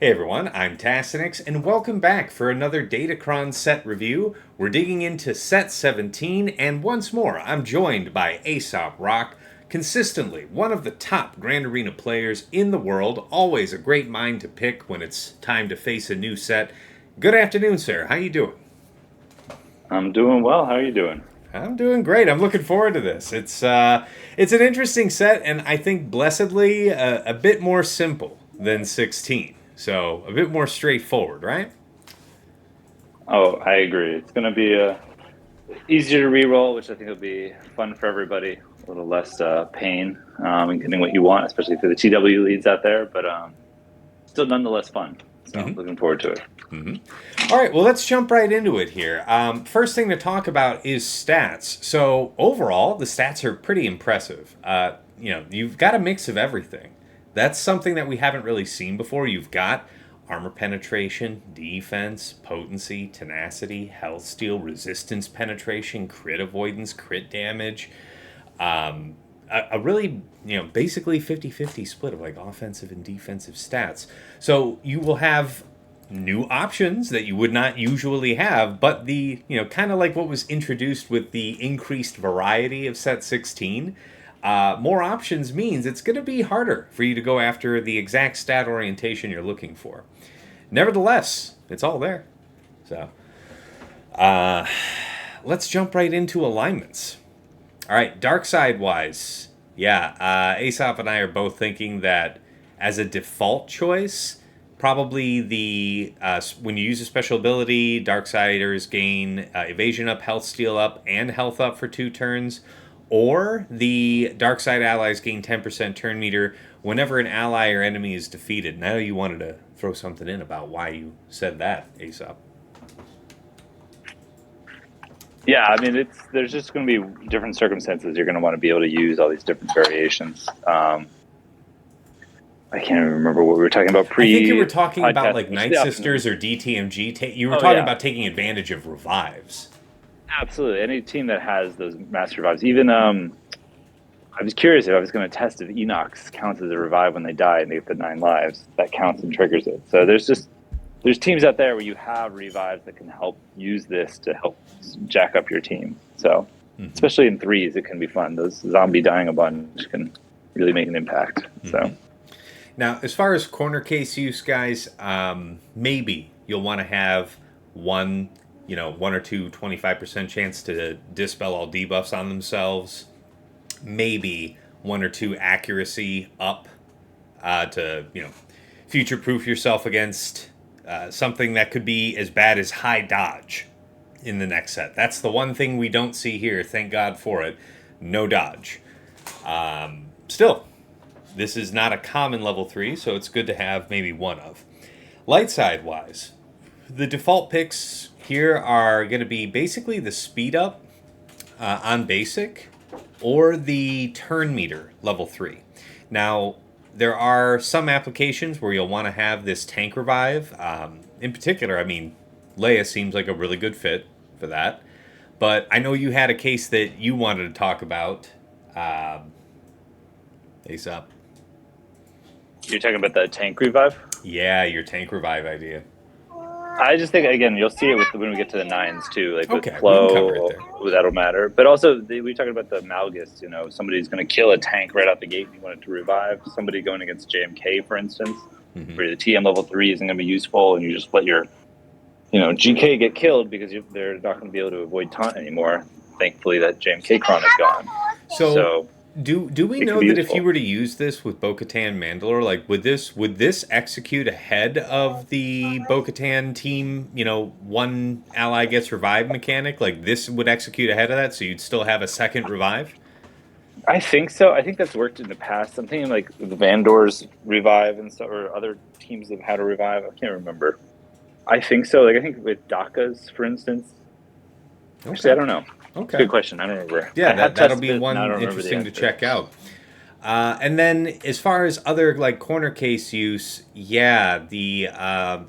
Hey everyone, I'm Tassinix, and welcome back for another Datacron set review. We're digging into set 17, and once more, I'm joined by Aesop Rock, consistently one of the top Grand Arena players in the world, always a great mind to pick when it's time to face a new set. Good afternoon, sir. How you doing? I'm doing well. How are you doing? I'm doing great. I'm looking forward to this. It's an interesting set, and I think blessedly a bit more simple than 16. So a bit more straightforward, right? Oh, I agree. It's going to be easier to re-roll, which I think will be fun for everybody. A little less pain in getting what you want, especially for the TW leads out there, but still nonetheless fun. So looking forward to it. All right, well, let's jump right into it here. First thing to talk about is stats. So overall, the stats are pretty impressive. You've got a mix of everything. That's something that we haven't really seen before. You've got armor penetration, defense, potency, tenacity, health steal, resistance penetration, crit avoidance, crit damage. A really, basically 50-50 split of like offensive and defensive stats. So you will have new options that you would not usually have, but kind of like what was introduced with the increased variety of set 16, more options means it's going to be harder for you to go after the exact stat orientation you're looking for. Nevertheless, it's all there. So, let's jump right into alignments. All right, dark side wise, yeah, Aesop and I are both thinking that as a default choice, probably the when you use a special ability, Darksiders gain evasion up, health steal up, and health up for 2 turns, or the dark side allies gain 10% turn meter whenever an ally or enemy is defeated. And I know you wanted to throw something in about why you said that, Aesop. Yeah, I mean, there's just going to be different circumstances. You're going to want to be able to use all these different variations. I can't even remember what we were talking about I think you were pre talking about podcast. like Night Sisters or DTMG. You were Oh talking yeah, about taking advantage of revives. absolutely. Any team that has those master revives, even I was curious if I was going to test if Enox counts as a revive when they die and they get the 9 lives. That counts and triggers it. So there's teams out there where you have revives that can help use this to help jack up your team. So especially in threes, it can be fun. Those zombie dying a bunch can really make an impact. So Now, as far as corner case use, guys, maybe you'll want to have one, one or two 25% chance to dispel all debuffs on themselves. Maybe one or two accuracy up to, future proof yourself against something that could be as bad as high dodge in the next set. That's the one thing we don't see here. Thank God for it. No dodge. Still, this is not a common level 3, so it's good to have maybe one of. Light side wise, the default picks here are going to be basically the speed up on basic or the turn meter level 3. Now, there are some applications where you'll want to have this tank revive. In particular, I mean, Leia seems like a really good fit for that. But I know you had a case that you wanted to talk about. Aesop. you're talking about the tank revive. Yeah, your tank revive idea. I just think again you'll see it with when we get to the nines too, like with Okay, we can cover it flow, there. that'll matter. But also we were talking about the Malgus. Somebody's going to kill a tank right out the gate and you want it to revive. Somebody going against JMK, for instance, where the TM level 3 isn't going to be useful, and you just let your GK get killed because they're not going to be able to avoid taunt anymore. Thankfully, that JMK Cron is gone. So So do we it can know be that if useful. you were to use this with Bo-Katan Mandalore, like would this execute ahead of the Bo-Katan team, one ally gets revived mechanic? Like this would execute ahead of that, so you'd still have a second revive? I think so. I think that's worked in the past. I'm thinking like the Vandor's revive and stuff, or other teams have had a revive. I can't remember. I think so. Like I think with DACA's, for instance. Actually, I Okay. don't know. It's a Okay. good question. I don't remember. Yeah, I have that'll tested be it, and I one don't remember the interesting to answer. check out. And then as far as other like corner case use, yeah, the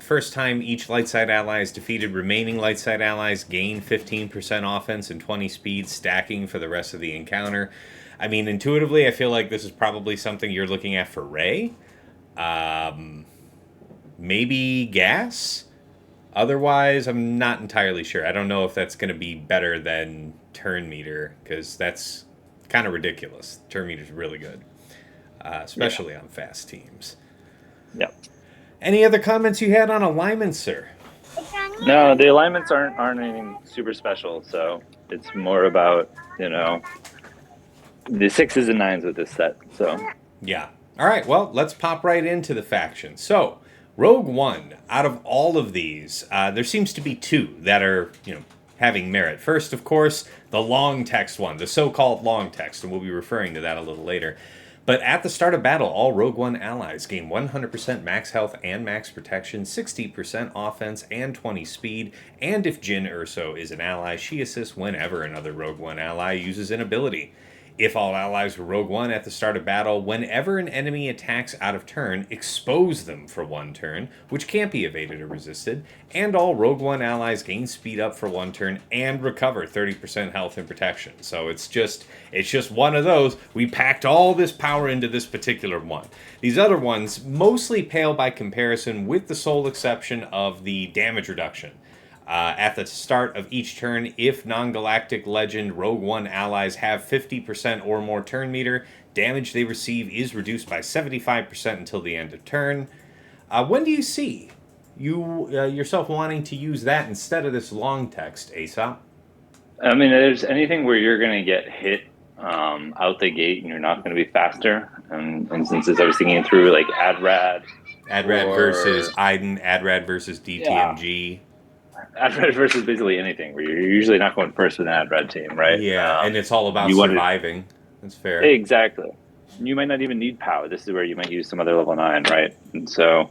first time each light side ally is defeated, remaining light side allies gain 15% offense and 20 speed, stacking for the rest of the encounter. I mean, intuitively, I feel like this is probably something you're looking at for Ray. maybe gas. Otherwise, I'm not entirely sure. I don't know if that's going to be better than turn meter, because that's kind of ridiculous. Turn meter's really good, Yeah. especially on fast teams. Yeah. Any other comments you had on alignment, sir? No, the alignments aren't anything super special. So it's more about, the sixes and nines with this set. So Yeah. All right, well, let's pop right into the faction. So, Rogue One, out of all of these, there seems to be two that are, having merit. First, of course, the long text one, the so-called long text, and we'll be referring to that a little later. But at the start of battle, all Rogue One allies gain 100% max health and max protection, 60% offense, and 20 speed. And if Jyn Erso is an ally, she assists whenever another Rogue One ally uses an ability. If all allies were Rogue One at the start of battle, whenever an enemy attacks out of turn, expose them for 1 turn, which can't be evaded or resisted, and all Rogue One allies gain speed up for 1 turn and recover 30% health and protection. So it's just one of those. We packed all this power into this particular one. These other ones mostly pale by comparison, with the sole exception of the damage reduction. At the start of each turn, if non-galactic legend Rogue One allies have 50% or more turn meter, damage they receive is reduced by 75% until the end of turn. When do you see yourself wanting to use that instead of this long text, Aesop? I mean, there's anything where you're going to get hit out the gate and you're not going to be faster. And instances I was thinking through, like AdRad Adrad versus or Iden, Adrad versus yeah, DTMG. AdRad versus basically anything where you're usually not going first with an AdRad team, right? Yeah, and it's all about You want to surviving. That's fair. exactly. You might not even need power. This is where you might use some other level 9, right? And so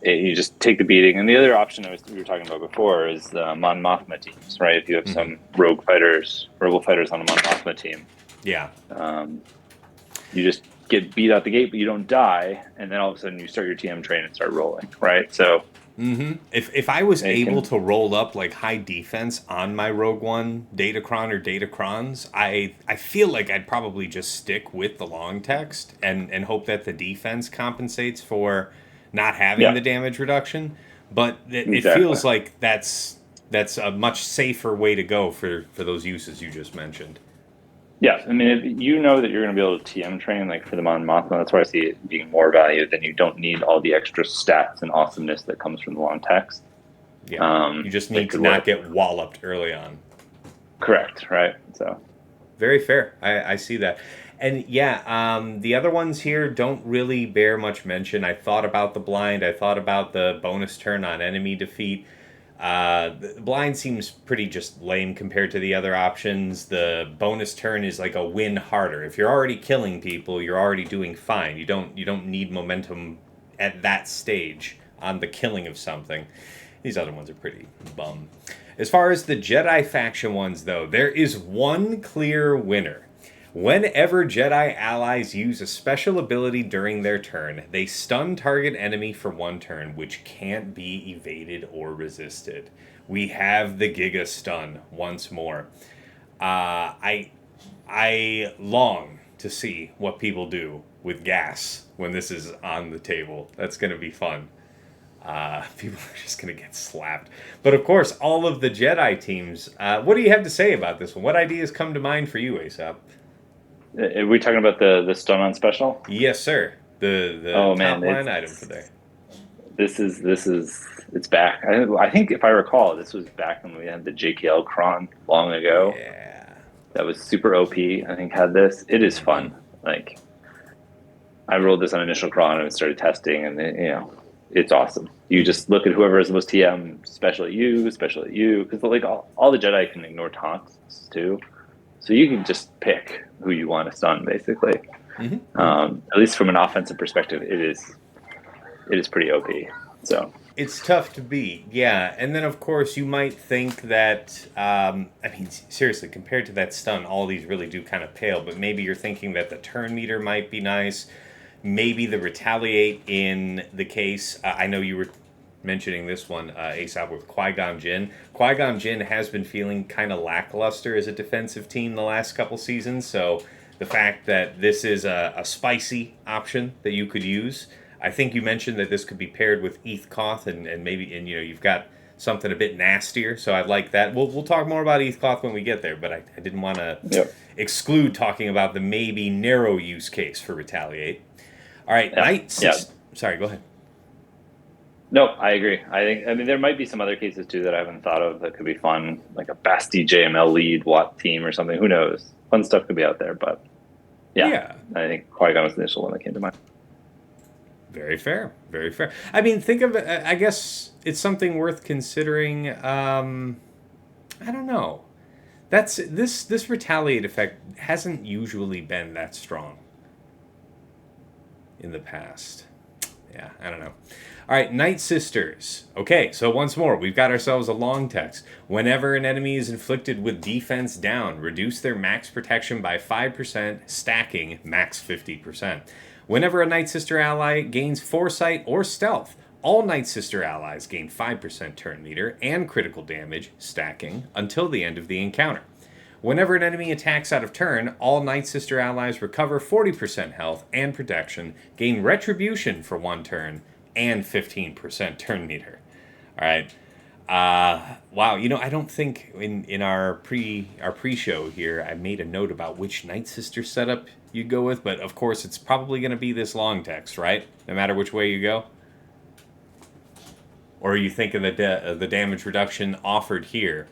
you just take the beating. And the other option we were talking about before is the Mon Mothma teams, right? If you have some rebel fighters on a Mon Mothma team, Yeah. you just get beat out the gate, but you don't die, and then all of a sudden you start your TM train and start rolling, right? So If I was able to roll up like high defense on my Rogue One Datacron or Datacrons, I feel like I'd probably just stick with the long text and hope that the defense compensates for not having yeah, the damage reduction. But it exactly. feels like that's a much safer way to go for those uses you just mentioned. Yeah, I mean, if you know that you're going to be able to TM train, like for the Mon Mothma, that's why I see it being more value. Then you don't need all the extra stats and awesomeness that comes from the long text. Yeah. You just That need to could not work. get walloped early on. Correct, right? So Very fair. I see that. And yeah, the other ones here don't really bear much mention. I thought about the blind. I thought about the bonus turn on enemy defeat. The blind seems pretty just lame compared to the other options. The bonus turn is like a win harder. If you're already killing people, you're already doing fine. You don't need momentum at that stage on the killing of something. These other ones are pretty bum. As far as the Jedi faction ones, though, there is one clear winner. Whenever Jedi allies use a special ability during their turn, they stun target enemy for 1 turn, which can't be evaded or resisted. We have the Giga Stun once more. I long to see what people do with gas when this is on the table. That's going to be fun. People are just going to get slapped. But of course, all of the Jedi teams. What do you have to say about this one? What ideas come to mind for you, Aesop? are we talking about the stun on special? Yes, sir. The Oh man, top line item for there. this is it's back. I think if I recall, this was back when we had the JKL cron long ago. Yeah. That was super OP. I think had this. It is Mm-hmm. fun. Like I rolled this on initial cron and started testing, and it's awesome. You just look at whoever is the most TM, special at you, because like all the Jedi can ignore taunts too, so you can just pick who you want to stun basically. Mm-hmm. At least from an offensive perspective, it is pretty OP. So It's tough to beat, yeah. And then, of course, you might think that, I mean, seriously, compared to that stun, all these really do kind of pale, but maybe you're thinking that the turn meter might be nice. Maybe the retaliate in the case. I know you were mentioning this one, Aesop, with Qui-Gon Jinn. Qui-Gon Jinn has been feeling kind of lackluster as a defensive team the last couple seasons, so the fact that this is a spicy option that you could use I think you mentioned that this could be paired with Heathcloth, and maybe, and you've got something a bit nastier. So I like that. We'll talk more about Heathcloth when we get there, but I didn't want to Yep. exclude talking about the maybe narrow use case for Retaliate. All right, Yeah. Knight Yeah. Six. Sorry, go ahead. No, I agree. I mean, there might be some other cases too that I haven't thought of that could be fun, like a Basti JML lead Watt team or something. Who knows? Fun stuff could be out there, but yeah, Yeah. I think Qui-Gon was the initial one that came to mind. Very fair. Very fair. I mean, think of it. I guess it's something worth considering. I don't know. That's this retaliate effect hasn't usually been that strong in the past. Yeah, I don't know. All right, Night Sisters. Okay, so once more, we've got ourselves a long text. Whenever an enemy is inflicted with defense down, reduce their max protection by 5%, stacking max 50%. Whenever a Night Sister ally gains Foresight or Stealth, all Night Sister allies gain 5% turn meter and critical damage, stacking, until the end of the encounter. Whenever an enemy attacks out of turn, all Night Sister allies recover 40% health and protection, gain Retribution for 1 turn, and 15% turn meter. All right. Wow. I don't think in our pre-show here I made a note about which Night Sister setup you go with, but of course it's probably going to be this long text, right? No matter which way you go. Or are you thinking the damage reduction offered here?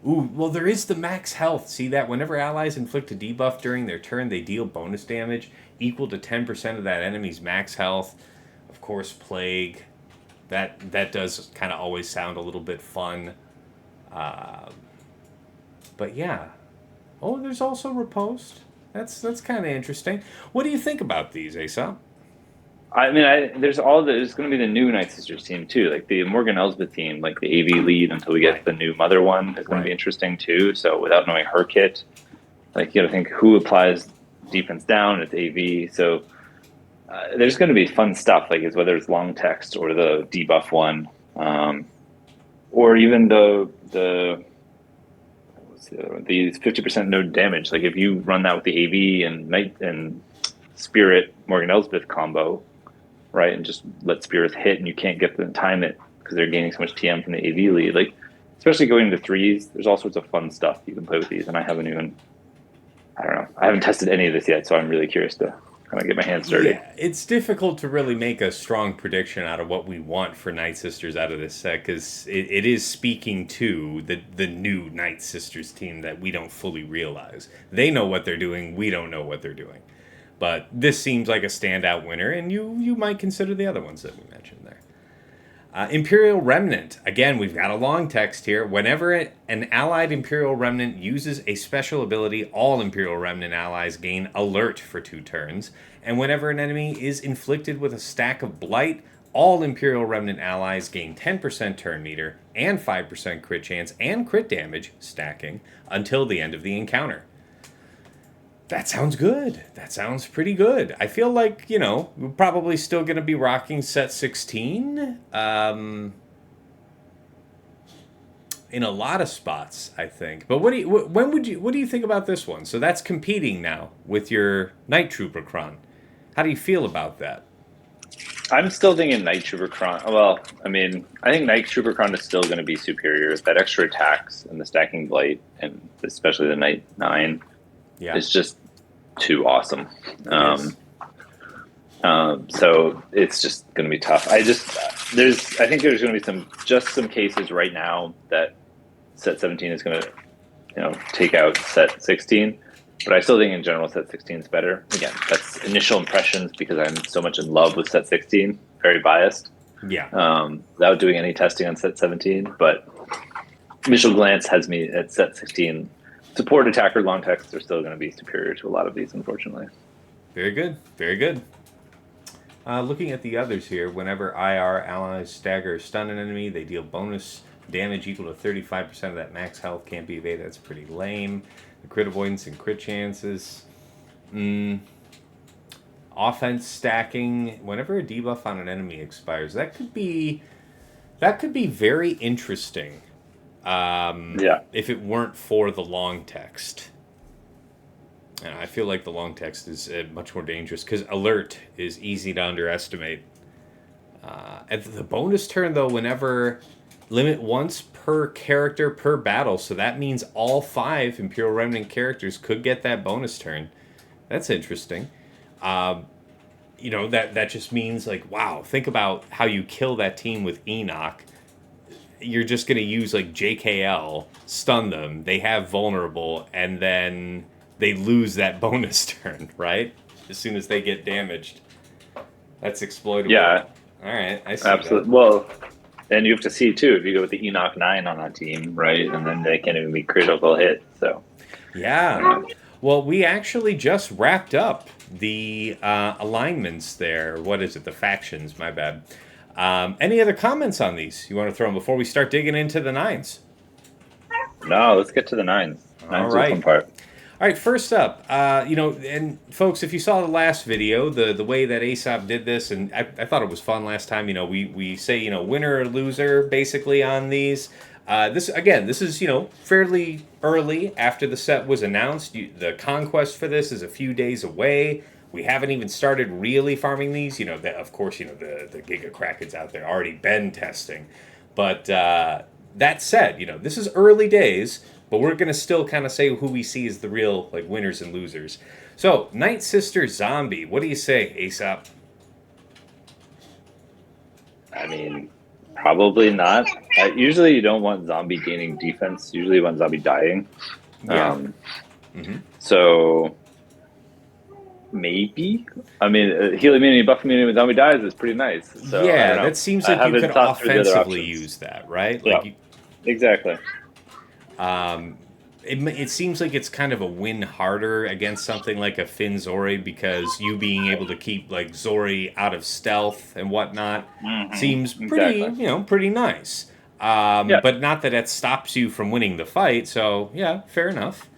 Ooh, well, there is the max health. See that? Whenever allies inflict a debuff during their turn, they deal bonus damage equal to 10% of that enemy's max health. Of course, Plague. That does kind of always sound a little bit fun. But yeah. Oh, there's also Riposte. That's kind of interesting. What do you think about these, Aesop? I mean, there's going to be the new Night Sisters team too, like the Morgan Elsbeth team, like the AV lead until we get Right. the new Mother one is going Right. to be interesting too. So without knowing her kit, like you got to think who applies defense down. It's AV, so there's going to be fun stuff, like it's whether it's long text or the debuff one, or even the what's the other one? The 50% no damage. Like if you run that with the AV and Night and Spirit Morgan Elsbeth combo, right, and just let spirits hit, and you can't get them time it because they're gaining so much TM from the AV lead. Like, especially going into threes, there's all sorts of fun stuff you can play with these, and I don't know, I haven't tested any of this yet, so I'm really curious to kind of get my hands dirty. Yeah, it's difficult to really make a strong prediction out of what we want for Night Sisters out of this set because it is speaking to the new Night Sisters team that we don't fully realize. They know what they're doing, we don't know what they're doing. But this seems like a standout winner, and you might consider the other ones that we mentioned there. Imperial Remnant. Again, we've got a long text here. Whenever an allied Imperial Remnant uses a special ability, all Imperial Remnant allies gain Alert for 2 turns. And whenever an enemy is inflicted with a stack of Blight, all Imperial Remnant allies gain 10% turn meter and 5% crit chance and crit damage, stacking, until the end of the encounter. That sounds good. That sounds pretty good. I feel like, we're probably still going to be rocking set 16 in a lot of spots, I think. But what do you think about this one? So that's competing now with your Night Trooper Cron. How do you feel about that? I'm still thinking Night Trooper Cron. Well, I mean, I think Night Trooper Cron is still going to be superior. That extra attacks and the stacking Blight, and especially the Night 9, Yeah. is just too awesome. It So it's just going to be tough. I think there's going to be some cases right now that set 17 is going to, take out set 16. But I still think in general set 16 is better. Again, that's initial impressions because I'm so much in love with set 16. Very biased. Yeah. Without doing any testing on set 17, but initial glance has me at set 16. Support, attacker, long text are still going to be superior to a lot of these, unfortunately. Very good. Very good. Looking at the others here, whenever IR allies stagger or stun an enemy, they deal bonus damage equal to 35% of that max health. Can't be evaded. That's pretty lame. The crit avoidance and crit chances. Offense stacking. Whenever a debuff on an enemy expires, that could be very interesting. If it weren't for the long text. And I feel like the long text is much more dangerous because Alert is easy to underestimate. At the bonus turn, though, whenever limit once per character per battle, so that means all 5 Imperial Remnant characters could get that bonus turn. That's interesting. That just means, like, wow, think about how you kill that team with Enoch. You're just going to use, like, JKL, stun them, they have vulnerable, and then they lose that bonus turn, right? As soon as they get damaged. That's exploitable. Yeah, All right, I see absolutely. that. Well, and you have to see too if you go with the Enoch 9 on a team, right? And then they can't even be critical hit. So Yeah. Well, we actually just wrapped up the alignments there. What is it? The factions, my bad. Any other comments on these you want to throw them before we start digging into the nines? no, let's get to the nines. All Nines are the fun right. part. All right, first up, and folks, if you saw the last video, the way that Aesop did this, and I thought it was fun last time, we say, winner or loser, basically, on these. This is, fairly early after the set was announced. The conquest for this is a few days away. We haven't even started really farming these. Of course, the Giga Krakens out there already been testing. But that said, this is early days. But we're going to still kind of say who we see as the real, like, winners and losers. So, Night Sister Zombie. What do you say, Aesop? I mean, probably not. Usually you don't want zombie gaining defense. Usually you want zombie dying. Yeah. So maybe. I mean, heal immunity, buff immunity when zombie dies is pretty nice. So, Yeah, that seems like you could offensively use that, right? Yeah, Like, exactly. it seems like it's kind of a win harder against something like a Finn Zori, because you being able to keep, like, Zori out of stealth and whatnot seems pretty, Exactly. pretty nice. Yeah. But not that it stops you from winning the fight, so yeah, fair enough.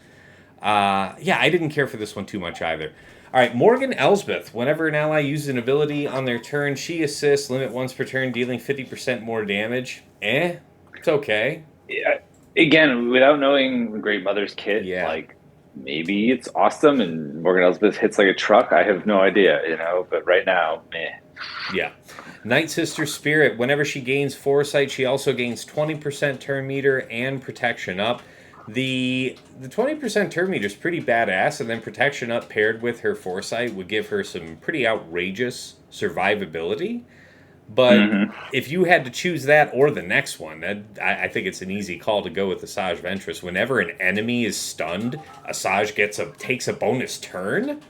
Yeah, I didn't care for this one too much either. All right, Morgan Elsbeth. Whenever an ally uses an ability on their turn, she assists, limit once per turn, dealing 50% more damage. It's okay. Yeah. Again, without knowing Great Mother's kit, Yeah. like, maybe it's awesome and Morgan Elsbeth hits like a truck. I have no idea, but right now, meh. Yeah. Night Sister Spirit. Whenever she gains Foresight, she also gains 20% turn meter and protection up. The 20% turn meter is pretty badass, and then protection up paired with her Foresight would give her some pretty outrageous survivability. But if you had to choose that or the next one, I think it's an easy call to go with Asajj Ventress. Whenever an enemy is stunned, Asajj takes a bonus turn.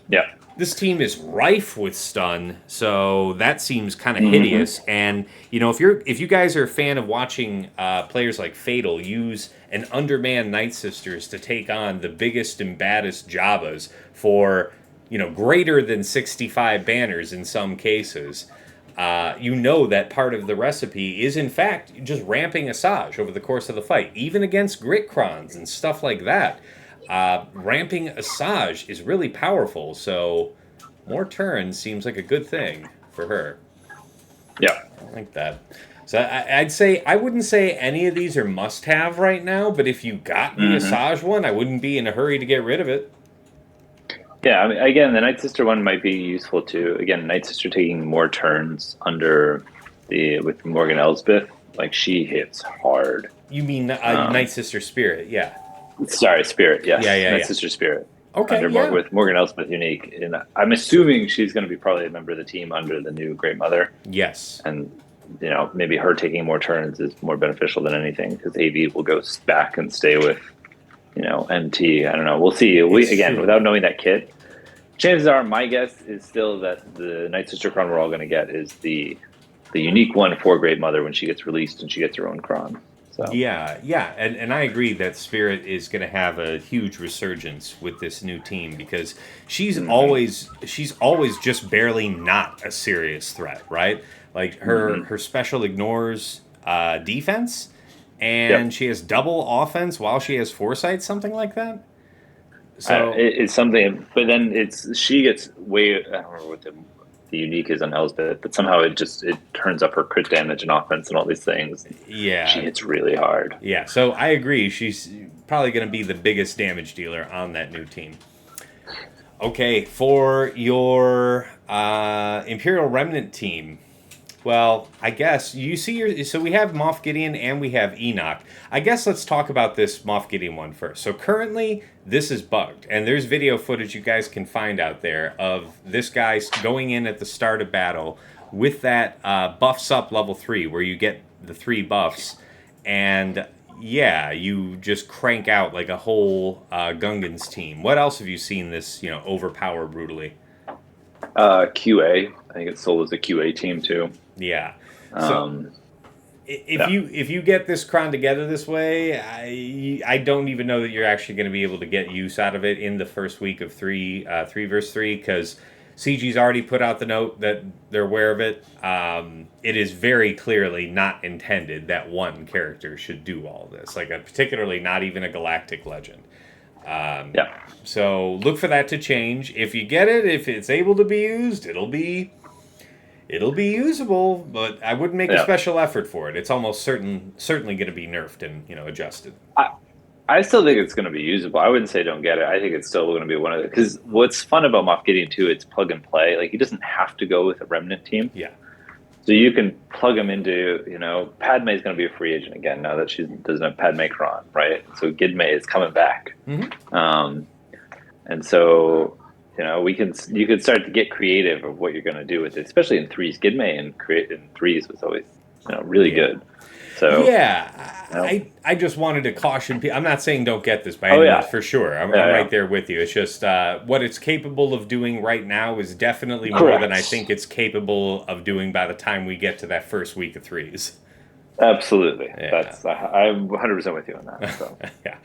Yeah. This team is rife with stun, so that seems kind of hideous. And if you guys are a fan of watching players like Fatal use an undermanned Night Sisters to take on the biggest and baddest Jabbas for greater than 65 banners in some cases, that part of the recipe is in fact just ramping Asajj over the course of the fight, even against Gritcrons and stuff like that. Ramping Asajj is really powerful, so more turns seems like a good thing for her. Yeah. I like that. So I'd say I wouldn't say any of these are must-have right now, but if you got the Asajj one, I wouldn't be in a hurry to get rid of it. Yeah, I mean, again, the Night Sister one might be useful too. Again, Night Sister taking more turns with Morgan Elsbeth, like, she hits hard. You mean Night Sister Spirit? Yeah. Sorry, Spirit. Yes, Yeah. Night Sister Spirit. Okay. With Morgan Elsbeth unique, and I'm assuming she's going to be probably a member of the team under the new Great Mother. Yes. And maybe her taking more turns is more beneficial than anything, because AV will go back and stay with MT. I don't know. We'll see. Without knowing that kit, chances are, my guess is still that the Night Sister Cron we're all going to get is the unique one for Great Mother when she gets released and she gets her own Cron. So. Yeah, and I agree that Spirit is going to have a huge resurgence with this new team, because she's always just barely not a serious threat, right? Like, her special ignores defense, and she has double offense while she has Foresight, something like that. So it's something, but then she gets way. I don't remember what the unique is on Elsbeth, but somehow it turns up her crit damage and offense and all these things. Yeah, she hits really hard. Yeah, so I agree. She's probably going to be the biggest damage dealer on that new team. Okay, for your Imperial Remnant team, Well, I guess you see so we have Moff Gideon and we have Enoch. I guess let's talk about this Moff Gideon one first. So currently this is bugged, and there's video footage you guys can find out there of this guy going in at the start of battle with that buffs up level 3, where you get the 3 buffs, and yeah, you just crank out like a whole Gungans team. What else have you seen this overpower brutally? QA. I think it's sold as a QA team too. Yeah. So Um, if yeah. you get this cron together this way, I don't even know that you're actually going to be able to get use out of it in the first week of 3 versus 3, because CG's already put out the note that they're aware of it. It is very clearly not intended that one character should do all this, like particularly not even a galactic legend. Yeah. So look for that to change. If you get it, if it's able to be used, it'll be usable, but I wouldn't make a Yeah. special effort for it. It's almost certainly going to be nerfed and adjusted. I still think it's going to be usable. I wouldn't say don't get it. I think it's still going to be one of the, because what's fun about Moff Gideon too, it's plug and play. Like he doesn't have to go with a remnant team, Yeah, so you can plug him into. Padme is going to be a free agent again now that she doesn't have Padme Cron, right? So Gidme is coming back, and so you can start to get creative of what you're going to do with it, especially in threes. Gidme and create in threes was always really good. So yeah. you know, I just wanted to caution people. I'm not saying don't get this by oh any yeah, means, for sure. I'm yeah, right yeah. there with you. It's just what it's capable of doing right now is definitely more than I Correct. think it's capable of doing by the time we get to that first week of threes. Absolutely. Yeah. That's I'm 100% with you on that. So Yeah.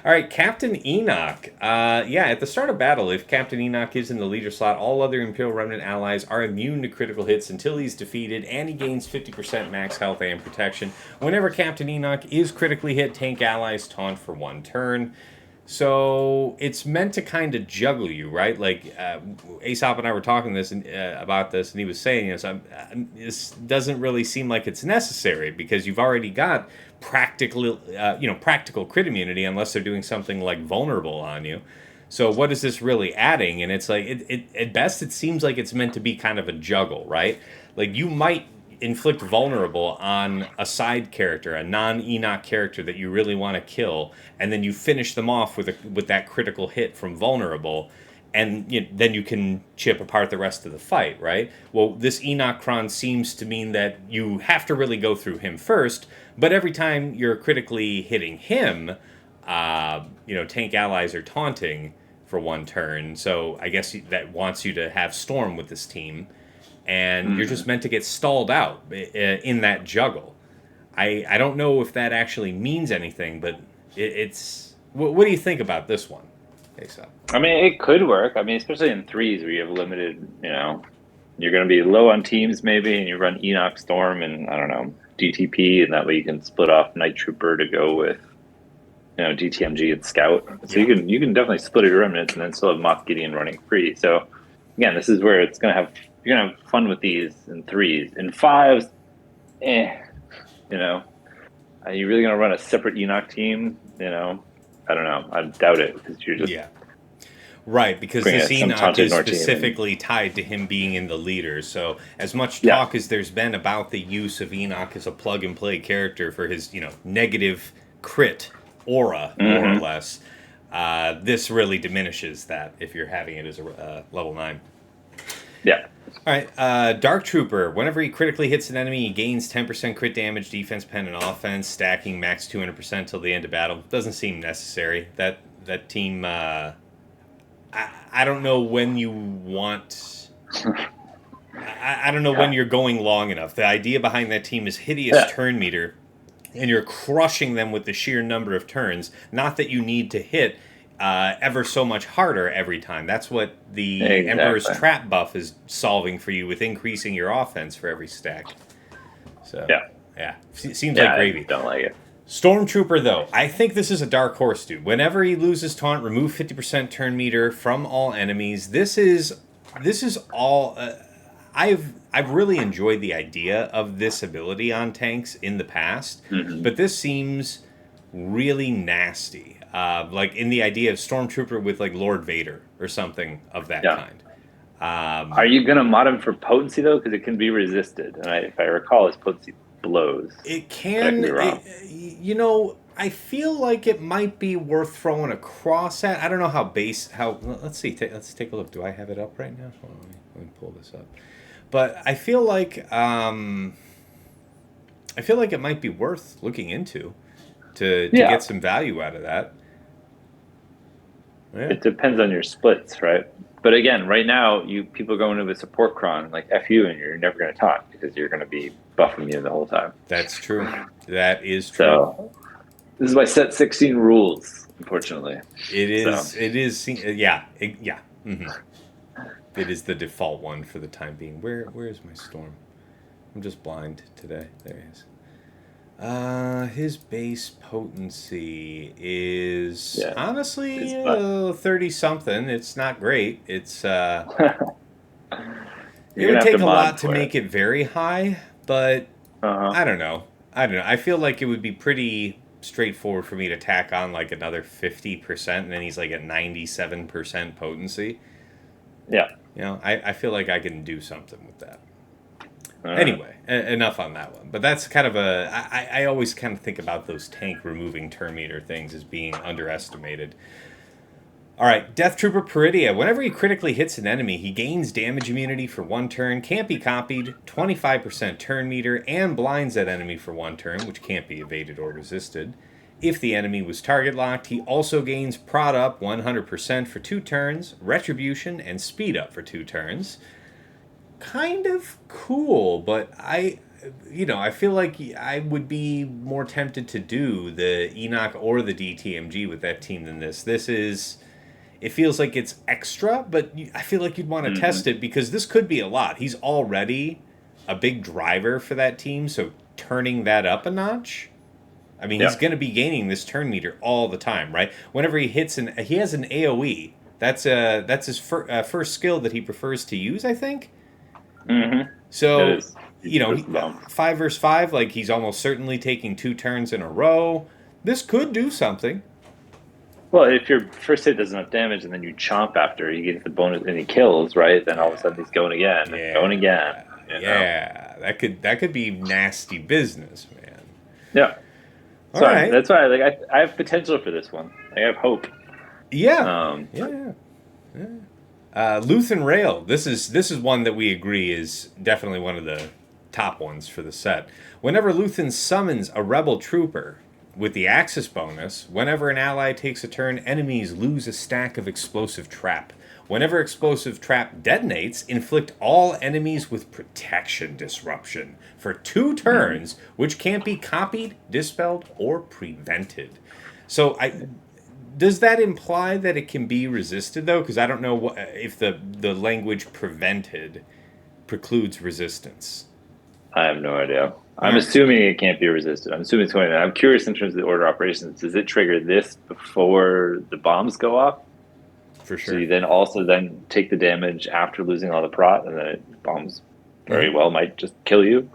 All right, Captain Enoch. Yeah, at the start of battle, if Captain Enoch is in the leader slot, all other Imperial Remnant allies are immune to critical hits until he's defeated, and he gains 50% max health and protection. Whenever Captain Enoch is critically hit, tank allies taunt for 1 turn. So it's meant to kind of juggle you, right? Like Aesop and I were talking about this, and he was saying this doesn't really seem like it's necessary because you've already got practical crit immunity unless they're doing something like vulnerable on you. So what is this really adding? And it's like at best it seems like it's meant to be kind of a juggle, right? Like you might inflict vulnerable on a side character, a non-Enoch character that you really want to kill, and then you finish them off with that critical hit from vulnerable, and then you can chip apart the rest of the fight, right? Well, this Enoch Cron seems to mean that you have to really go through him first, but every time you're critically hitting him, tank allies are taunting for 1 turn, so I guess that wants you to have Storm with this team, and you're just meant to get stalled out in that juggle. I don't know if that actually means anything, but it's... What do you think about this one? Okay, so. I mean, it could work. I mean, especially in threes where you have limited. You're going to be low on teams maybe, and you run Enoch, Storm, and I don't know DTP, and that way you can split off Night Trooper to go with DTMG and Scout. So Yeah. you can definitely split your remnants and then still have Moff Gideon running free. So again, this is where you're gonna have fun with these in threes. In fives, are you really gonna run a separate Enoch team? I don't know. I doubt it because you're just Yeah. Right, because bringing this some Enoch taunted is Nor team. specifically tied to him being in the leader. So as much Yeah. talk as there's been about the use of Enoch as a plug and play character for his, negative crit aura, more or less, this really diminishes that if you're having it as a level 9. Yeah. All right, Dark Trooper. Whenever he critically hits an enemy, he gains 10% crit damage, defense, pen, and offense, stacking max 200% till the end of battle. Doesn't seem necessary. That team. I don't know when you want. I don't know when you're going long enough. The idea behind that team is hideous turn meter, and you're crushing them with the sheer number of turns. Not that you need to hit ever so much harder every time. That's what the Emperor's Trap buff is solving for you with increasing your offense for every stack. So yeah, seems like gravy. I don't like it. Stormtrooper, though, I think this is a dark horse, dude. Whenever he loses taunt, remove 50% turn meter from all enemies. This is all. I've really enjoyed the idea of this ability on tanks in the past, but this seems really nasty. Like in the idea of Stormtrooper with like Lord Vader or something of that kind. Are you going to mod him for potency, though? Because it can be resisted. And if I recall, his potency blows. It But I could can, be wrong. I feel like it might be worth throwing a cross at. I don't know how base, how, let's see, let's take a look. Do I have it up right now? Hold on, let me pull this up. But I feel like it might be worth looking into to Yeah. get some value out of that. Yeah. It depends on your splits, right? But again, right now, people going into a support cron like F you, and you're never going to talk because you're going to be buffing you the whole time. That's true. That is true. So this is my set 16 rules, unfortunately. It is. So. It is. Yeah. Yeah. Mm-hmm. It is the default one for the time being. Where is my storm? I'm just blind today. There he is. His base potency is honestly 30 something. It's not great. It's it would take a lot to make it very high, but I don't know. I feel like it would be pretty straightforward for me to tack on like another 50%, and then he's like at 97% potency. Yeah. I feel like I can do something with that. Anyway, enough on that one. But that's kind of I always kind of think about those tank removing turn meter things as being underestimated. All right, Death Trooper Peridia. Whenever he critically hits an enemy, he gains damage immunity for 1 turn, can't be copied, 25% turn meter, and blinds that enemy for 1 turn, which can't be evaded or resisted. If the enemy was target locked, he also gains Prod Up 100% for 2 turns, Retribution, and Speed Up for 2 turns. Kind of cool, but I feel like I would be more tempted to do the Enoch or the DTMG with that team than this. It feels like it's extra, but I feel like you'd want to test it because this could be a lot. He's already a big driver for that team, so turning that up a notch. I mean, he's going to be gaining this turn meter all the time, right? Whenever he hits he has an AOE. That's his first skill that he prefers to use, I think. Mm-hmm. So, 5 versus 5, like he's almost certainly taking 2 turns in a row. This could do something. Well, if your first hit does enough damage and then you chomp after, he gets the bonus and he kills, right? Then all of a sudden he's going again, going again. That could be nasty business, man. Yeah. All right. That's why I have potential for this one. I have hope. Yeah. Luthen Rail. This is one that we agree is definitely one of the top ones for the set. Whenever Luthen summons a rebel trooper with the Axis bonus, whenever an ally takes a turn, enemies lose a stack of explosive trap. Whenever explosive trap detonates, inflict all enemies with protection disruption for 2 turns, which can't be copied, dispelled, or prevented. So does that imply that it can be resisted, though? Because I don't know if the language prevented precludes resistance. I have no idea. I'm assuming it can't be resisted. I'm assuming it's going to. I'm curious in terms of the order of operations. Does it trigger this before the bombs go off? For sure. So you then also take the damage after losing all the prot, and then it bombs very well might just kill you.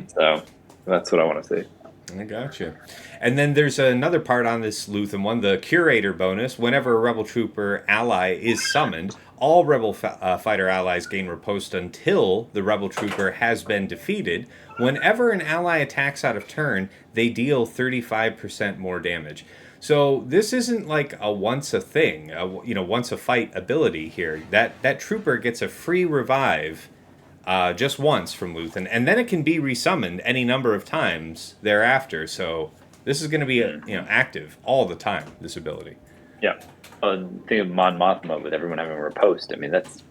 So that's what I want to see. I gotcha. And then there's another part on this Luthen one, the Curator bonus. Whenever a Rebel Trooper ally is summoned, all Rebel fighter allies gain riposte until the Rebel Trooper has been defeated. Whenever an ally attacks out of turn, they deal 35% more damage. So this isn't like a once a thing, once a fight ability here. That trooper gets a free revive just once from Luthen, and then it can be resummoned any number of times thereafter. So this is going to be active all the time, this ability. Yeah. Think of Mon Mothma with everyone having a riposte. I mean, that's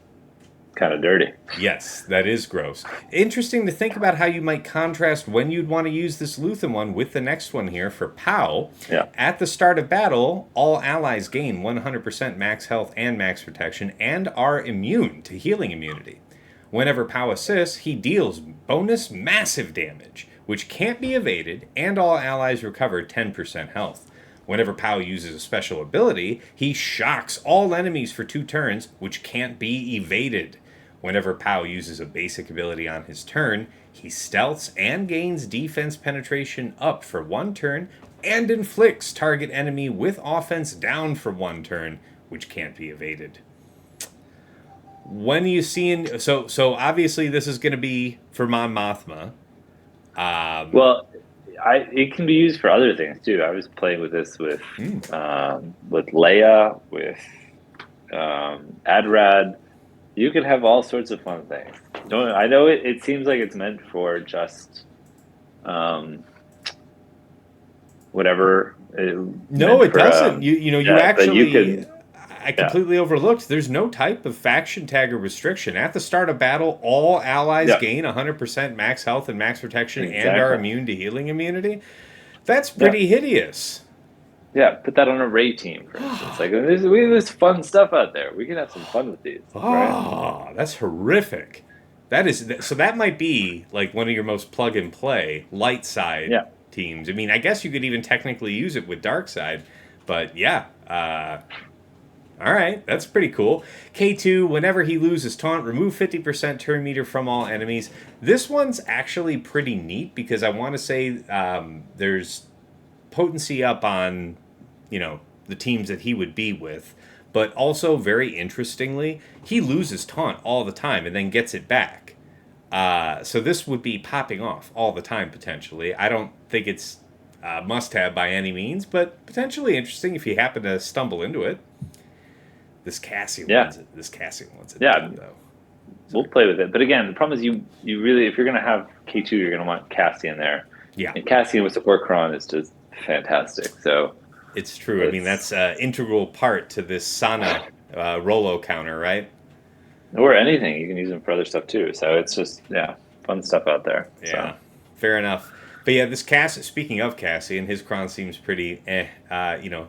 kind of dirty. Yes, that is gross. Interesting to think about how you might contrast when you'd want to use this Luthen one with the next one here for POW. Yeah. At the start of battle, all allies gain 100% max health and max protection and are immune to healing immunity. Whenever POW assists, he deals bonus massive damage, which can't be evaded, and all allies recover 10% health. Whenever POW uses a special ability, he shocks all enemies for 2 turns, which can't be evaded. Whenever POW uses a basic ability on his turn, he stealths and gains defense penetration up for 1 turn, and inflicts target enemy with offense down for 1 turn, which can't be evaded. when are you seeing? So obviously this is going to be for Mon Mothma. Well, it can be used for other things too. I was playing with this Hmm. with Leia, with Adrad. You can have all sorts of fun things. Don't I know it seems like it's meant for just um, whatever No, meant it for doesn't. You yeah, but you actually. can I yeah completely overlooked. There's no type of faction tag or restriction. At the start of battle, all allies yeah gain 100% max health and max protection and are exactly immune to healing immunity. That's yeah pretty hideous. yeah. Put that on a Ray team, for instance. Like we have this fun stuff out there. We can have some fun with these, right? Oh, that's horrific. That is so. That might be like one of your most plug and play light side Yeah. teams. I mean, I guess you could even technically use it with dark side, but yeah. All right, that's pretty cool. K2, whenever he loses taunt, remove 50% turn meter from all enemies. This one's actually pretty neat because I want to say there's potency up on, the teams that he would be with. But also, very interestingly, he loses taunt all the time and then gets it back. So this would be popping off all the time, potentially. I don't think it's must have by any means, but potentially interesting if you happen to stumble into it. Yeah. This Cassie wants it Yeah. dead though. We'll play with it. But again, the problem is you really, if you're going to have K2, you're going to want Cassian there. Yeah, And Cassian with support Kron is just fantastic. So it's true. I mean, it's, that's an integral part to this Sana Rolo counter, right? or anything, you can use them for other stuff too. So it's just, yeah, fun stuff out there. So, Yeah, fair enough. But yeah, this Cass. Speaking of Cassian, his Cron seems pretty eh.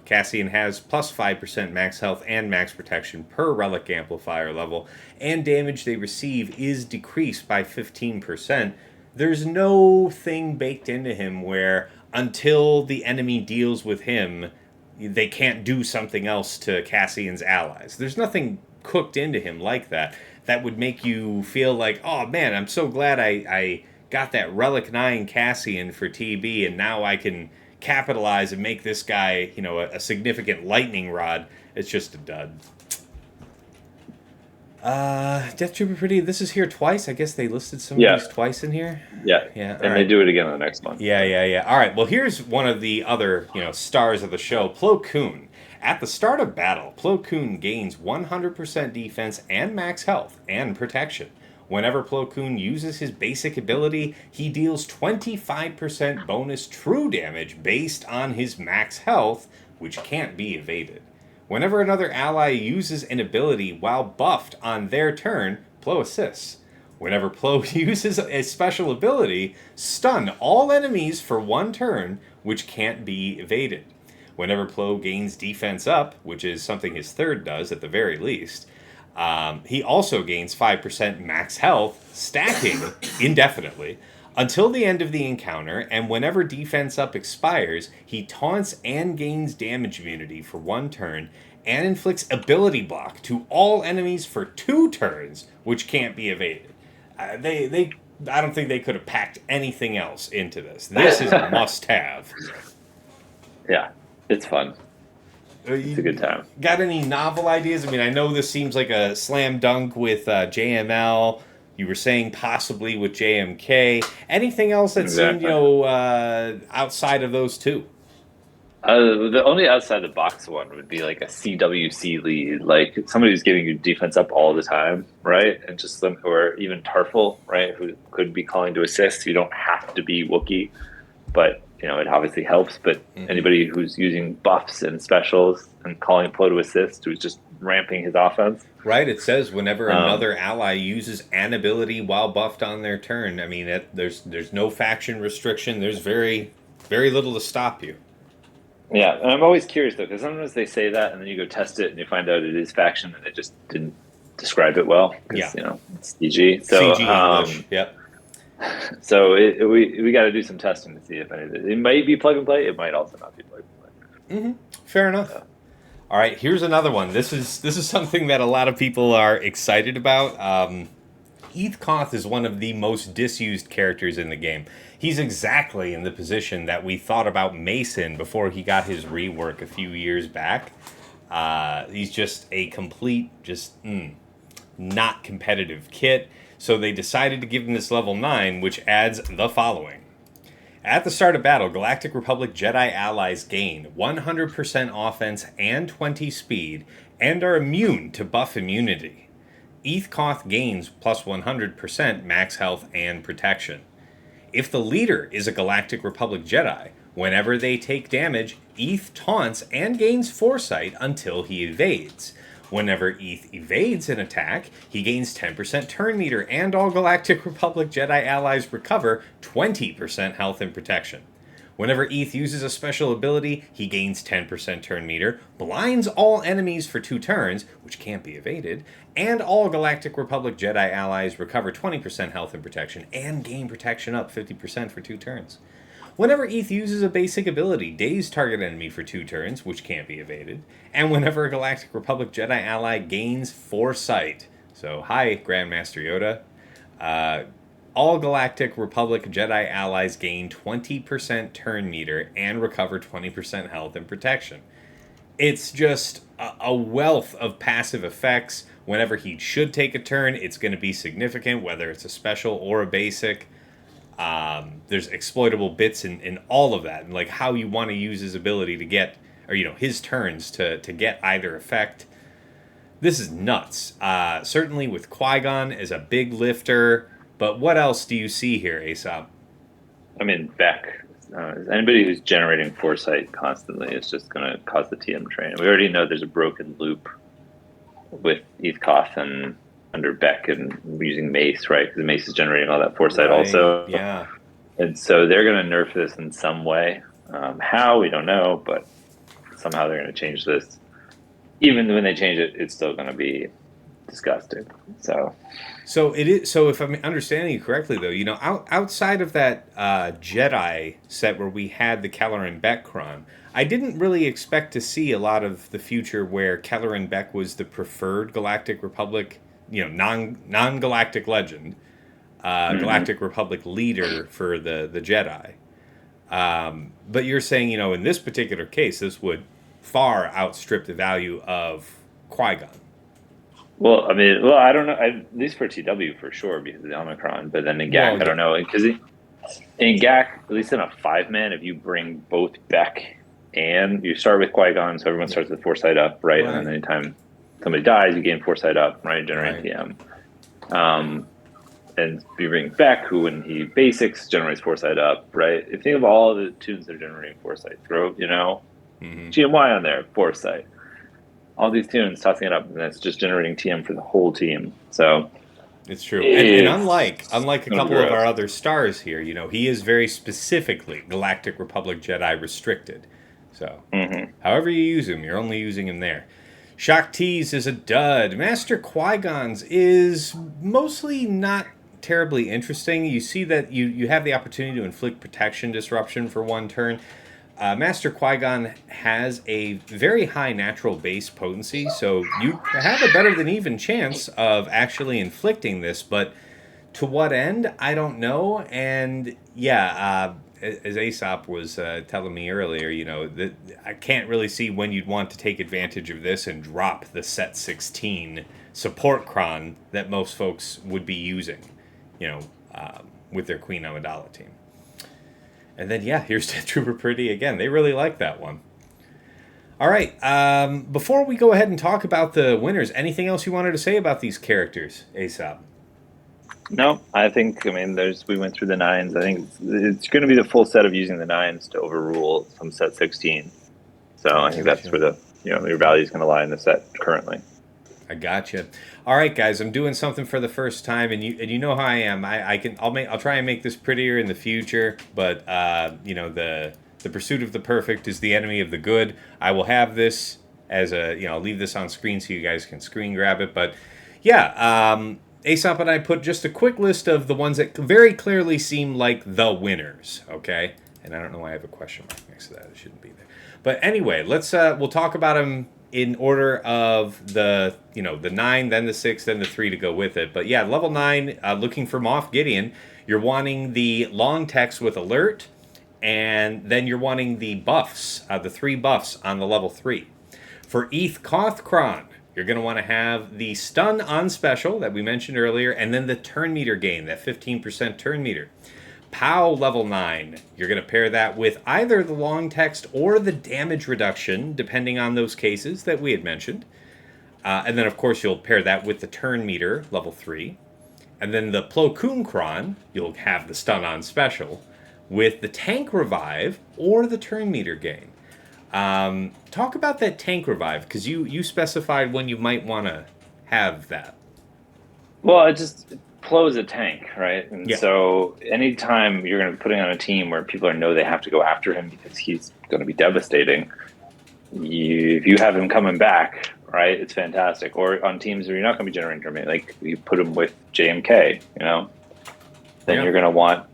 Cassian has plus 5% max health and max protection per relic amplifier level, and damage they receive is decreased by 15%. There's no thing baked into him where until the enemy deals with him, they can't do something else to Cassian's allies. There's nothing cooked into him like that that would make you feel like, oh man, I'm so glad I got that Relic 9 Cassian for TB, and now I can capitalize and make this guy, a significant lightning rod. It's just a dud. Death Trooper Pretty, this is here twice. I guess they listed some of yeah, these twice in here. yeah. Yeah, all And they right. do it again on the next one. Yeah, yeah, yeah. All right. Well, here's one of the other, stars of the show, Plo Koon. At the start of battle, Plo Koon gains 100% defense and max health and protection. Whenever Plo Koon uses his basic ability, he deals 25% bonus true damage based on his max health, which can't be evaded. Whenever another ally uses an ability while buffed on their turn, Plo assists. Whenever Plo uses a special ability, stun all enemies for one turn, which can't be evaded. Whenever Plo gains defense up, which is something his third does at the very least, he also gains 5% max health, stacking indefinitely, until the end of the encounter, and whenever defense up expires, he taunts and gains damage immunity for one turn, and inflicts ability block to all enemies for 2 turns, which can't be evaded. I don't think they could have packed anything else into this. This is a must-have. Yeah, it's fun. It's a good time. Got any novel ideas? I mean, I know this seems like a slam dunk with JML. You were saying possibly with JMK. Anything else that seemed, Exactly. outside of those two? The only outside the box one would be like a CWC lead, like somebody who's giving you defense up all the time, right? And just them, or even Tarful, right? Who could be calling to assist. You don't have to be Wookiee, but it obviously helps. But anybody who's using buffs and specials and calling Plo to assist, who's just ramping his offense. Right, it says whenever Um, another ally uses an ability while buffed on their turn. I mean, there's no faction restriction. There's very, very little to stop you. yeah, and I'm always curious though, because sometimes they say that, and then you go test it, and you find out it is faction, and they just didn't describe it well Yeah. because it's CG. So CG English. Yep. So we got to do some testing to see if any of it might be plug and play. It might also not be plug and play. Fair enough. So, All right, here's another one. This is something that a lot of people are excited about. Heath Koth is one of the most disused characters in the game. He's exactly in the position that we thought about Mason before he got his rework a few years back. He's just a complete, not competitive kit. So they decided to give him this level 9, which adds the following. At the start of battle, Galactic Republic Jedi allies gain 100% offense and 20 speed, and are immune to buff immunity. Eth Koth gains plus 100% max health and protection. If the leader is a Galactic Republic Jedi, whenever they take damage, Eth taunts and gains foresight until he evades. Whenever Eth evades an attack, he gains 10% turn meter, and all Galactic Republic Jedi allies recover 20% health and protection. Whenever Eth uses a special ability, he gains 10% turn meter, blinds all enemies for 2 turns, which can't be evaded, and all Galactic Republic Jedi allies recover 20% health and protection, and gain protection up 50% for 2 turns. Whenever Eth uses a basic ability, daze target enemy for 2 turns, which can't be evaded, and whenever a Galactic Republic Jedi ally gains foresight. So, hi, Grandmaster Yoda. All Galactic Republic Jedi allies gain 20% turn meter and recover 20% health and protection. It's just a wealth of passive effects. Whenever he should take a turn, it's going to be significant, whether it's a special or a basic. There's exploitable bits in all of that, and like how you want to use his ability to get, or his turns to get either effect. This is nuts. Certainly with Qui-Gon as a big lifter, but what else do you see here, Aesop? I mean, Beck. Anybody who's generating foresight constantly is just going to cause the TM train. We already know there's a broken loop with Eth Koth and under Beck and using Mace, right? Because Mace is generating all that foresight also. Yeah. And so they're going to nerf this in some way. How, we don't know, but somehow they're going to change this. Even when they change it, it's still going to be disgusting. So it is. So if I'm understanding you correctly, though, outside of that Jedi set where we had the Kelleran Beckron, I didn't really expect to see a lot of the future where Kelleran Beck was the preferred Galactic Republic, non-galactic legend, Galactic Republic leader for the Jedi. But you're saying, in this particular case, this would far outstrip the value of Qui-Gon. Well, I don't know. At least for TW for sure because of the Omicron. But then in GAC, I don't know because in GAC, at least in a 5-man, if you bring both Beck and you start with Qui-Gon, so everyone starts with foresight up, right? And then anytime somebody dies, you gain foresight up, right? Generate TM. And you bring Beck, who when he basics generates foresight up, right? If you think of all the tunes that are generating foresight, throw GMY on there, foresight. All these tunes tossing it up, and that's just generating TM for the whole team. So it's true. And unlike a couple of our other stars here, he is very specifically Galactic Republic Jedi restricted. So however you use him, you're only using him there. Shock T's is a dud. Master Qui-Gon's is mostly not terribly interesting. You see that you have the opportunity to inflict protection disruption for 1 turn. Master Qui-Gon has a very high natural base potency, so you have a better than even chance of actually inflicting this, but to what end, I don't know. And as Aesop was telling me earlier, that I can't really see when you'd want to take advantage of this and drop the set 16 support cron that most folks would be using, with their Queen Amidala team. And then, here's Death Trooper Pretty again. They really like that one. All right. Before we go ahead and talk about the winners, anything else you wanted to say about these characters, Aesop? No, I think, we went through the 9s. I think it's going to be the full set of using the 9s to overrule some set 16. So I think that's where your value is going to lie in the set currently. I gotcha. All right, guys, I'm doing something for the first time, and you know how I am. I'll try and make this prettier in the future, but the pursuit of the perfect is the enemy of the good. I will have this as I'll leave this on screen so you guys can screen grab it. But Aesop and I put just a quick list of the ones that very clearly seem like the winners. Okay, and I don't know why I have a question mark next to that. It shouldn't be there. But anyway, we'll talk about them in order of the 9, then the 6, then the 3 to go with it. But level 9, looking for Moff Gideon, you're wanting the long text with alert, and then you're wanting the buffs, the 3 buffs on the level 3. For Eth Koth Kron, you're going to want to have the stun on special that we mentioned earlier, and then the turn meter gain, that 15% turn meter. POW level 9, you're going to pair that with either the long text or the damage reduction, depending on those cases that we had mentioned. And then, of course, you'll pair that with the turn meter, level 3. And then the Plo Koon Kron, you'll have the stun on special, with the tank revive or the turn meter gain. Talk about that tank revive, because you specified when you might want to have that. Well, it just Plo's a tank, right? And Yeah. so anytime you're going to be putting on a team where people know they have to go after him because he's going to be devastating, if you have him coming back, right, it's fantastic. Or on teams where you're not going to be generating turn meter, like you put him with JMK, then you're going to want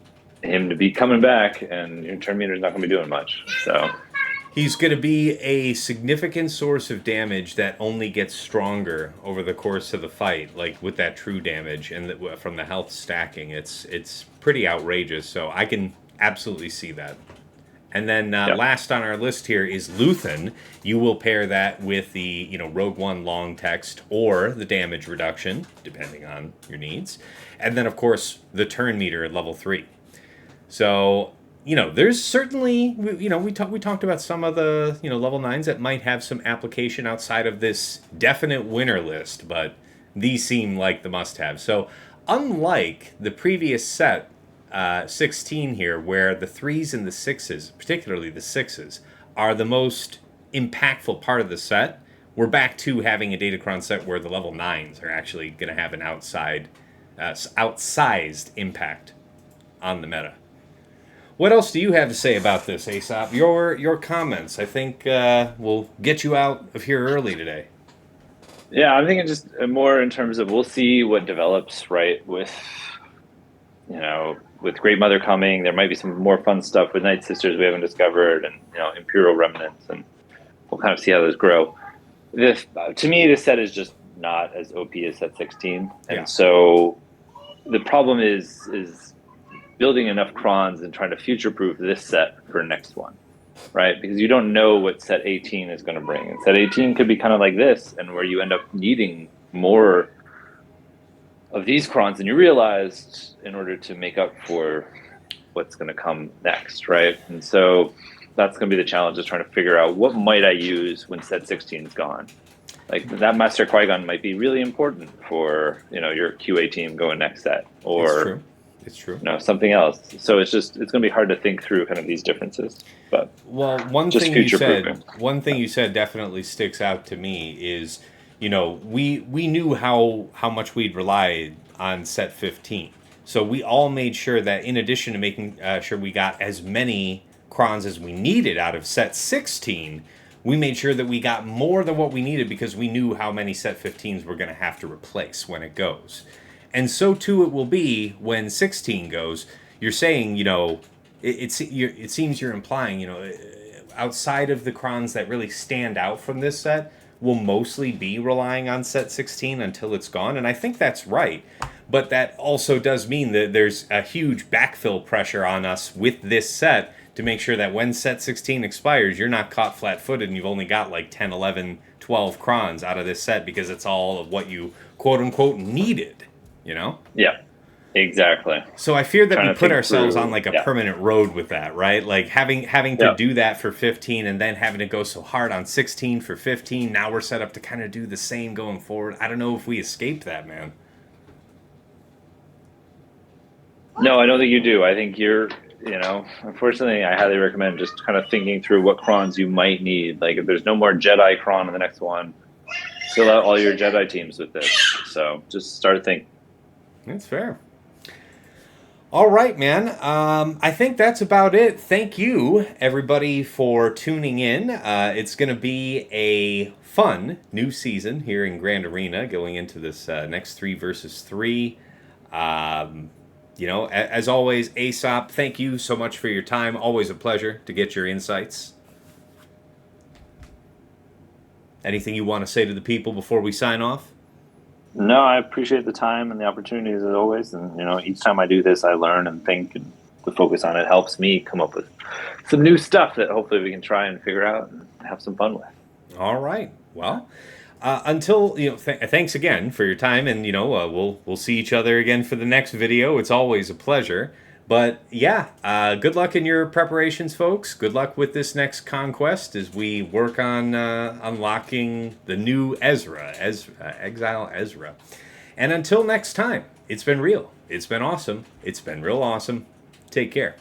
him to be coming back, and your turn meter is not going to be doing much. So He's going to be a significant source of damage that only gets stronger over the course of the fight, like with that true damage and from the health stacking. It's pretty outrageous, so I can absolutely see that. And then last on our list here is Luthen. You will pair that with the Rogue One long text or the damage reduction, depending on your needs. And then, of course, the turn meter at level 3. So, there's certainly, we talked about some of the, level 9s that might have some application outside of this definite winner list, but these seem like the must-have. So, unlike the previous set, 16 here, where the 3s and the 6s, particularly the 6s, are the most impactful part of the set, we're back to having a Datacron set where the level 9s are actually going to have an outsized impact on the meta. What else do you have to say about this, Aesop? Your comments, I think, will get you out of here early today. Yeah, I'm thinking just more in terms of we'll see what develops, right, with with Great Mother coming. There might be some more fun stuff with Night Sisters we haven't discovered, and Imperial Remnants, and we'll kind of see how those grow. To me, this set is just not as OP as set 16, and so the problem is building enough crons and trying to future-proof this set for next one, right? Because you don't know what set 18 is going to bring. And set 18 could be kind of like this, and where you end up needing more of these crons than you realized in order to make up for what's going to come next, right? And so that's going to be the challenge, is trying to figure out what might I use when set 16 is gone. Like that Master Qui-Gon might be really important for your QA team going next set, or it's true. Something else. So it's going to be hard to think through kind of these differences. But one thing you said definitely sticks out to me is, we knew how much we'd relied on set 15. So we all made sure that in addition to making sure we got as many crons as we needed out of set 16, we made sure that we got more than what we needed because we knew how many set 15s we're going to have to replace when it goes. And so too it will be when 16 goes. You're saying, it seems you're implying, outside of the crons that really stand out from this set, we'll mostly be relying on set 16 until it's gone. And I think that's right. But that also does mean that there's a huge backfill pressure on us with this set to make sure that when set 16 expires, you're not caught flat-footed and you've only got like 10, 11, 12 crons out of this set because it's all of what you quote-unquote needed, Yeah, exactly. So I fear that we put ourselves on like a permanent road with that, right? Like having to do that for 15 and then having to go so hard on 16 for 15. Now we're set up to kind of do the same going forward. I don't know if we escaped that, man. No, I don't think you do. I think you're, unfortunately, I highly recommend just kind of thinking through what crons you might need. Like if there's no more Jedi cron in the next one, fill out all your Jedi teams with this. So just start thinking. That's fair. All right, man. I think that's about it. Thank you, everybody, for tuning in. It's going to be a fun new season here in Grand Arena going into this next 3 versus 3. As always, Aesop, thank you so much for your time. Always a pleasure to get your insights. Anything you want to say to the people before we sign off? No, I appreciate the time and the opportunities as always. And, each time I do this, I learn and think, and the focus on it helps me come up with some new stuff that hopefully we can try and figure out and have some fun with. All right. Well, Until thanks again for your time, and we'll see each other again for the next video. It's always a pleasure. But yeah, good luck in your preparations, folks. Good luck with this next conquest as we work on unlocking the new Exile Ezra. And until next time, it's been real. It's been awesome. It's been real awesome. Take care.